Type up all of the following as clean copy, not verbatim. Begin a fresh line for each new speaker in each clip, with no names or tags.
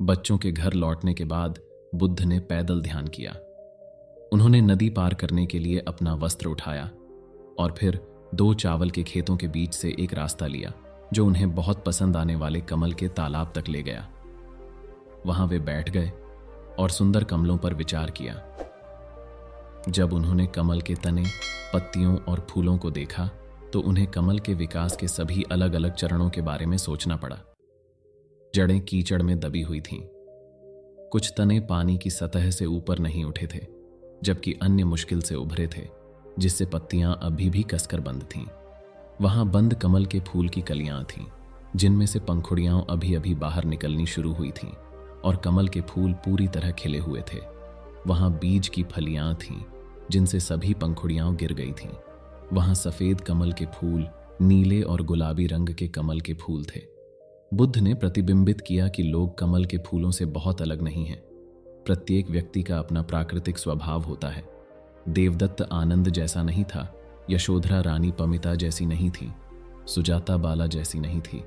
बच्चों के घर लौटने के बाद बुद्ध ने पैदल ध्यान किया। उन्होंने नदी पार करने के लिए अपना वस्त्र उठाया और फिर 2 चावल के खेतों के बीच से एक रास्ता लिया जो उन्हें बहुत पसंद आने वाले कमल के तालाब तक ले गया। वहां वे बैठ गए और सुंदर कमलों पर विचार किया। जब उन्होंने कमल के तने, पत्तियों और फूलों को देखा तो उन्हें कमल के विकास के सभी अलग अलग चरणों के बारे में सोचना पड़ा। जड़ें कीचड़ में दबी हुई थीं। कुछ तने पानी की सतह से ऊपर नहीं उठे थे, जबकि अन्य मुश्किल से उभरे थे, जिससे पत्तियां अभी भी कसकर बंद थीं। वहां बंद कमल के फूल की कलियां थीं, जिनमें से पंखुड़ियां अभी अभी बाहर निकलनी शुरू हुई थीं और कमल के फूल पूरी तरह खिले हुए थे। वहां बीज की फलियां थीं, जिनसे सभी पंखुड़ियां गिर गई थीं। वहां सफेद कमल के फूल, नीले और गुलाबी रंग के कमल के फूल थे। बुद्ध ने प्रतिबिंबित किया कि लोग कमल के फूलों से बहुत अलग नहीं हैं। प्रत्येक व्यक्ति का अपना प्राकृतिक स्वभाव होता है। देवदत्त आनंद जैसा नहीं था, यशोधरा रानी पमिता जैसी नहीं थी, सुजाता बाला जैसी नहीं थी।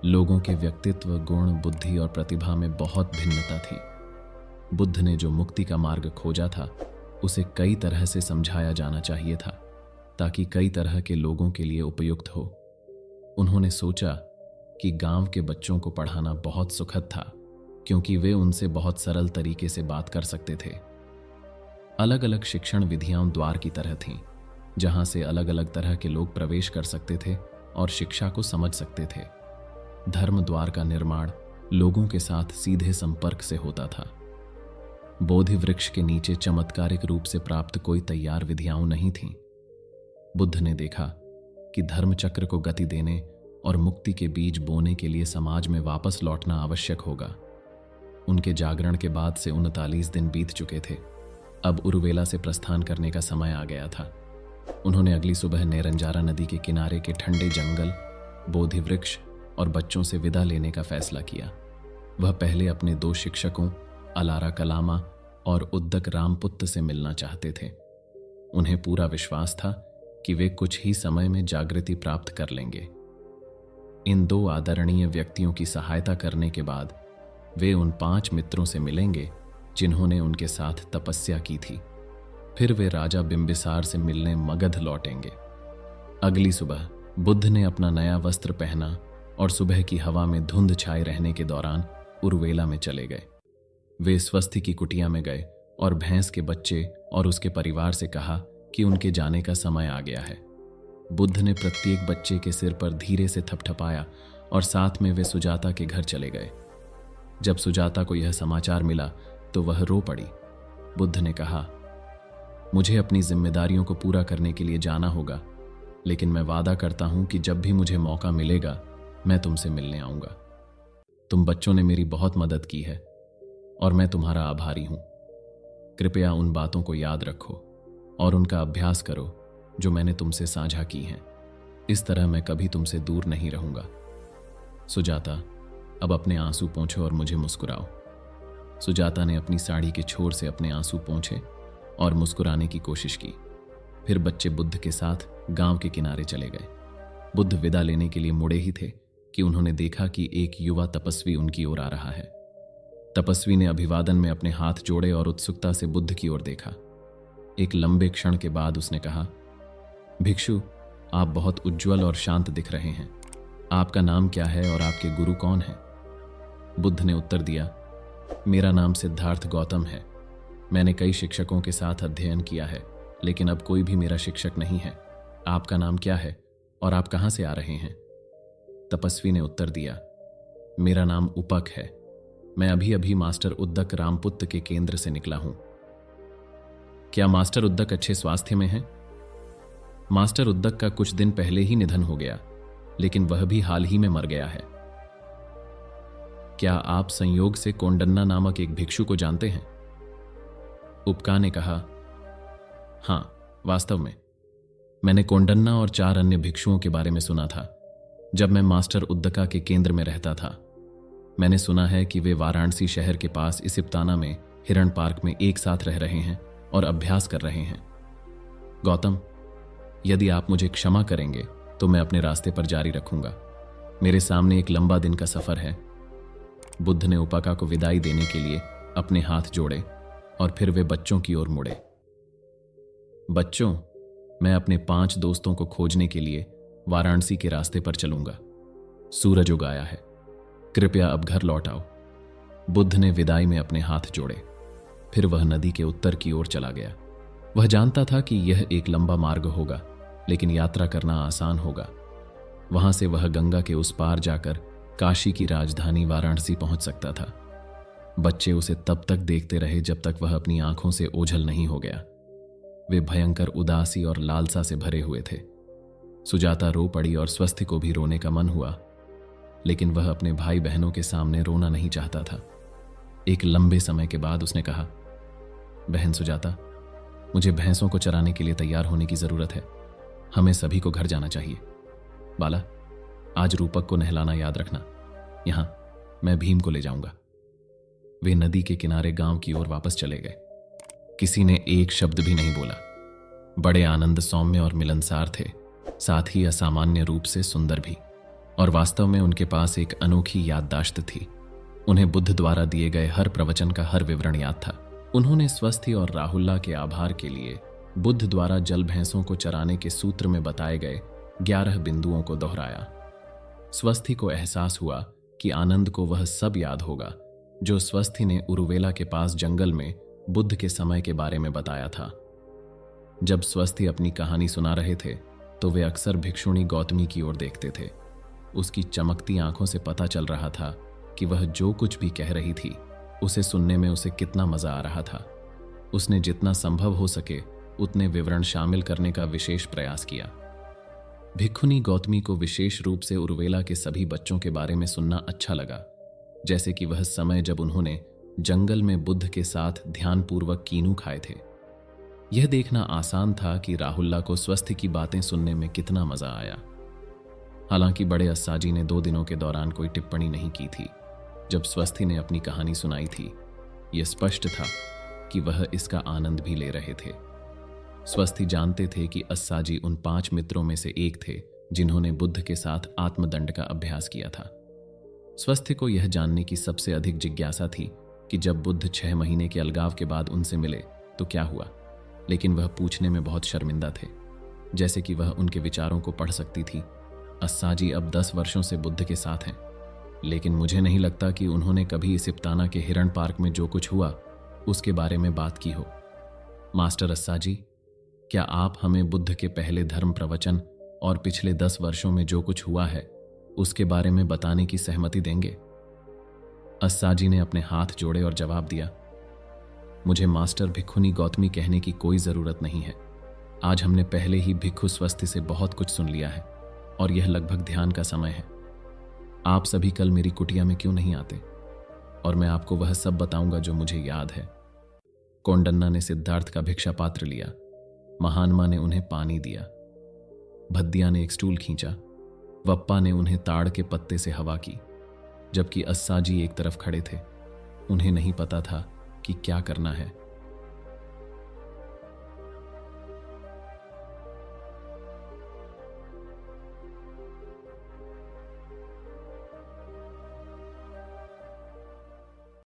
लोगों के व्यक्तित्व, गुण, बुद्धि और प्रतिभा में बहुत भिन्नता थी। बुद्ध ने जो मुक्ति का मार्ग खोजा था, उसे कई तरह से समझाया जाना चाहिए था, ताकि कई तरह के लोगों के लिए उपयुक्त हो। उन्होंने सोचा कि गांव के बच्चों को पढ़ाना बहुत सुखद था, क्योंकि वे उनसे बहुत सरल तरीके से बात कर सकते थे। अलग अलग शिक्षण विधियां द्वार की तरह थीं, जहां से अलग अलग तरह के लोग प्रवेश कर सकते थे और शिक्षा को समझ सकते थे। धर्म द्वार का निर्माण लोगों के साथ सीधे संपर्क से होता था। बोधि वृक्ष के नीचे चमत्कारिक रूप से प्राप्त कोई तैयार विधियां नहीं थीं। बुद्ध ने देखा कि धर्म चक्र को गति देने और मुक्ति के बीज बोने के लिए समाज में वापस लौटना आवश्यक होगा। उनके जागरण के बाद से 39 दिन बीत चुके थे। अब उरुवेला से प्रस्थान करने का समय आ गया था। उन्होंने अगली सुबह नेरंजारा नदी के किनारे के ठंडे जंगल, बोधि वृक्ष और बच्चों से विदा लेने का फैसला किया। वह पहले अपने 2 शिक्षकों अलारा कलामा और उद्दक रामपुत्त से मिलना चाहते थे। उन्हें पूरा विश्वास था कि वे कुछ ही समय में जागृति प्राप्त कर लेंगे। इन 2 आदरणीय व्यक्तियों की सहायता करने के बाद वे उन 5 मित्रों से मिलेंगे जिन्होंने उनके साथ तपस्या की थी। फिर वे राजा बिंबिसार से मिलने मगध लौटेंगे। अगली सुबह बुद्ध ने अपना नया वस्त्र पहना और सुबह की हवा में धुंध छाए रहने के दौरान उरुवेला में चले गए। वे स्वस्ति की कुटिया में गए और भैंस के बच्चे और उसके परिवार से कहा कि उनके जाने का समय आ गया है। बुद्ध ने प्रत्येक बच्चे के सिर पर धीरे से थपथपाया और साथ में वे सुजाता के घर चले गए। जब सुजाता को यह समाचार मिला तो वह रो पड़ी। बुद्ध ने कहा, मुझे अपनी जिम्मेदारियों को पूरा करने के लिए जाना होगा, लेकिन मैं वादा करता हूं कि जब भी मुझे मौका मिलेगा मैं तुमसे मिलने आऊंगा। तुम बच्चों ने मेरी बहुत मदद की है और मैं तुम्हारा आभारी हूं। कृपया उन बातों को याद रखो और उनका अभ्यास करो जो मैंने तुमसे साझा की हैं। इस तरह मैं कभी तुमसे दूर नहीं रहूंगा। सुजाता, अब अपने आंसू पोंछो और मुझे मुस्कुराओ। सुजाता ने अपनी साड़ी के छोर से अपने आंसू पोंछे और मुस्कुराने की कोशिश की। फिर बच्चे बुद्ध के साथ गांव के किनारे चले गए। बुद्ध विदा लेने के लिए मुड़े ही थे कि उन्होंने देखा कि एक युवा तपस्वी उनकी ओर आ रहा है। तपस्वी ने अभिवादन में अपने हाथ जोड़े और उत्सुकता से बुद्ध की ओर देखा। एक लंबे क्षण के बाद उसने कहा, भिक्षु, आप बहुत उज्जवल और शांत दिख रहे हैं। आपका नाम क्या है और आपके गुरु कौन हैं? बुद्ध ने उत्तर दिया, मेरा नाम सिद्धार्थ गौतम है। मैंने कई शिक्षकों के साथ अध्ययन किया है, लेकिन अब कोई भी मेरा शिक्षक नहीं है। आपका नाम क्या है और आप कहां से आ रहे हैं? तपस्वी ने उत्तर दिया, मेरा नाम उपक है। मैं अभी अभी मास्टर उद्दक रामपुत्त के केंद्र से निकला हूं। क्या मास्टर उद्दक अच्छे स्वास्थ्य में हैं? मास्टर उद्दक का कुछ दिन पहले ही निधन हो गया, लेकिन वह भी हाल ही में मर गया है। क्या आप संयोग से कोंडन्ना नामक एक भिक्षु को जानते हैं? उपका ने कहा, हां, वास्तव में मैंने कोंडन्ना और 4 अन्य भिक्षुओं के बारे में सुना था जब मैं मास्टर उद्दका के केंद्र में रहता था। मैंने सुना है कि वे वाराणसी शहर के पास इसिप्ताना में हिरण पार्क में एक साथ रह रहे हैं और अभ्यास कर रहे हैं। गौतम, यदि आप मुझे क्षमा करेंगे तो मैं अपने रास्ते पर जारी रखूंगा। मेरे सामने एक लंबा दिन का सफर है। बुद्ध ने उपका को विदाई देने के लिए अपने हाथ जोड़े और फिर वे बच्चों की ओर मुड़े। बच्चों, मैं अपने 5 दोस्तों को खोजने के लिए वाराणसी के रास्ते पर चलूंगा। सूरज उग आया है, कृपया अब घर लौट आओ। बुद्ध ने विदाई में अपने हाथ जोड़े, फिर वह नदी के उत्तर की ओर चला गया। वह जानता था कि यह एक लंबा मार्ग होगा, लेकिन यात्रा करना आसान होगा। वहां से वह गंगा के उस पार जाकर काशी की राजधानी वाराणसी पहुंच सकता था। बच्चे उसे तब तक देखते रहे जब तक वह अपनी आंखों से ओझल नहीं हो गया। वे भयंकर उदासी और लालसा से भरे हुए थे। सुजाता रो पड़ी और स्वस्थी को भी रोने का मन हुआ, लेकिन वह अपने भाई बहनों के सामने रोना नहीं चाहता था। एक लंबे समय के बाद उसने कहा, बहन सुजाता, मुझे भैंसों को चराने के लिए तैयार होने की जरूरत है। हमें सभी को घर जाना चाहिए। बाला, आज रूपक को नहलाना याद रखना। यहां मैं भीम को ले जाऊंगा। वे नदी के किनारे गांव की ओर वापस चले गए। किसी ने एक शब्द भी नहीं बोला। बड़े आनंद सौम्य और मिलनसार थे, साथ ही असामान्य रूप से सुंदर भी, और वास्तव में उनके पास एक अनोखी याददाश्त थी। उन्हें बुद्ध द्वारा दिए गए हर प्रवचन का हर विवरण याद था। उन्होंने स्वस्थी और राहुल्ला के आभार के लिए बुद्ध द्वारा जल भैंसों को चराने के सूत्र में बताए गए 11 बिंदुओं को दोहराया। स्वस्थी को एहसास हुआ कि आनंद को वह सब याद होगा जो स्वस्थी ने उरुवेला के पास जंगल में बुद्ध के समय के बारे में बताया था। जब स्वस्थी अपनी कहानी सुना रहे थे तो वे अक्सर भिक्षुणी गौतमी की ओर देखते थे। उसकी चमकती आंखों से पता चल रहा था कि वह जो कुछ भी कह रही थी उसे सुनने में उसे कितना मजा आ रहा था। उसने जितना संभव हो सके उतने विवरण शामिल करने का विशेष प्रयास किया। भिक्षुनी गौतमी को विशेष रूप से उर्वेला के सभी बच्चों के बारे में सुनना अच्छा लगा, जैसे कि वह समय जब उन्होंने जंगल में बुद्ध के साथ ध्यानपूर्वक कीनू खाए थे। यह देखना आसान था कि राहुल्ला को स्वस्थ की बातें सुनने में कितना मजा आया। हालांकि बड़े अस्साजी ने 2 दिनों के दौरान कोई टिप्पणी नहीं की थी। जब स्वस्थी ने अपनी कहानी सुनाई थी, यह स्पष्ट था कि वह इसका आनंद भी ले रहे थे। स्वस्थी जानते थे कि अस्साजी उन 5 मित्रों में से एक थे जिन्होंने बुद्ध के साथ आत्मदंड का अभ्यास किया था। स्वस्थी को यह जानने की सबसे अधिक जिज्ञासा थी कि जब बुद्ध 6 महीने के अलगाव के बाद उनसे मिले तो क्या हुआ, लेकिन वह पूछने में बहुत शर्मिंदा थे, जैसे कि वह उनके विचारों को पढ़ सकती थी। अस्साजी अब 10 वर्षों से बुद्ध के साथ हैं, लेकिन मुझे नहीं लगता कि उन्होंने कभी इस इप्ताना के हिरण पार्क में जो कुछ हुआ उसके बारे में बात की हो। मास्टर अस्साजी, क्या आप हमें बुद्ध के पहले धर्म प्रवचन और पिछले 10 वर्षों में जो कुछ हुआ है उसके बारे में बताने की सहमति देंगे? अस्साजी ने अपने हाथ जोड़े और जवाब दिया, मुझे मास्टर भिक्षुनी गौतमी कहने की कोई जरूरत नहीं है। आज हमने पहले ही भिक्षु स्वस्थी से बहुत कुछ सुन लिया है और यह लगभग ध्यान का समय है। आप सभी कल मेरी कुटिया में क्यों नहीं आते और मैं आपको वह सब बताऊंगा जो मुझे याद है। कोंडन्ना ने सिद्धार्थ का भिक्षा पात्र लिया। महानमा ने उन्हें पानी दिया। भद्दिया ने एक स्टूल खींचा। वप्पा ने उन्हें ताड़ के पत्ते से हवा की, जबकि अस्साजी एक तरफ खड़े थे। उन्हें नहीं पता था कि क्या करना है।